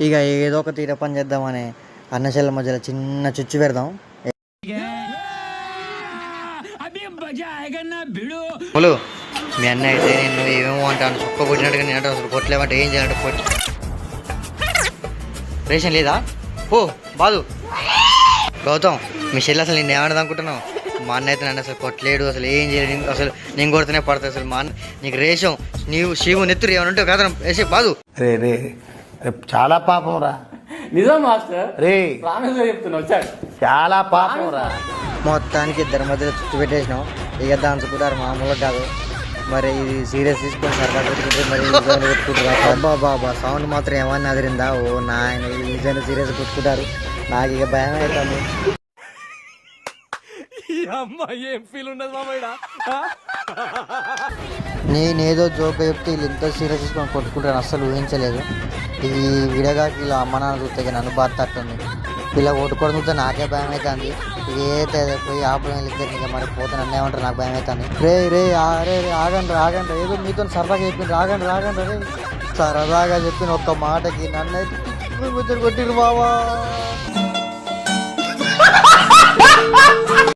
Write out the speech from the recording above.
ఇక ఏదో ఒక తీర పని చేద్దామని అన్నశల్ల మధ్యలో చిన్న చుచ్చు పెడదాం. మీ అన్న అయితే నేను ఏమేమో అంటాను చుక్క కొట్టినట్టుగా నేను అసలు కొట్టలేమంటే ఏం చేయాలంటే కొట్టి రేషన్ లేదా ఓ బాదు గౌతమ్ మీ చెల్లి అసలు నేను ఏమన్నది అనుకుంటున్నావు? మా అన్న అయితే నన్ను అసలు కొట్టలేడు, అసలు ఏం చేయలేదు, అసలు నేను కొడితేనే పడతాయి. అసలు మా అన్న నీకు రేషం నీవు శివు నెత్తురు ఏమైనా ఉంటే కదా వేసే బాదు. రే రే చాలా పాపం రా. నిజం మాస్టర్ రే చెప్తున్నా వచ్చాడు. చాలా పాపం రా. మొత్తానికి ఇద్దరి మధ్యలో చుట్టూ పెట్టేసినాం. ఇక దాంచుకుంటారు మామూలుగా కాదు. మరి ఇది సీరియస్ తీసుకొని సరదాగా పెట్టుకుంటే మరి కొట్టుకుంటారు. బాబా సౌండ్ మాత్రం ఏమన్నా అదిరిందా? ఓ నాయన నిజంగా సీరియస్ కొట్టుకుంటారు. నాకు ఇక భయం అవుతుంది. నేనేదో జోక్ చెప్తే వీళ్ళు ఎంతో సీరియస్ తీసుకొని కొట్టుకుంటారు అస్సలు ఊహించలేదు. ఈ విడగాకి ఇలా అమ్మ నాన్న చూస్తే నన్ను బాధ తట్టుంది. ఇలా కొట్టుకోవడం చూస్తే నాకే భయం అవుతుంది. ఏదైతే పోయి ఆపడం వెళ్ళిద్దరు ఇంకా మరి పోతే నన్ను ఏమంటారు నాకు భయం అవుతుంది. రే రే ఆగండి ఏదో మీతో సరదాగా చెప్పింది రాగండి రే సరదాగా చెప్పిన ఒక్క మాటకి నన్నైతే కొట్టిరు బావా.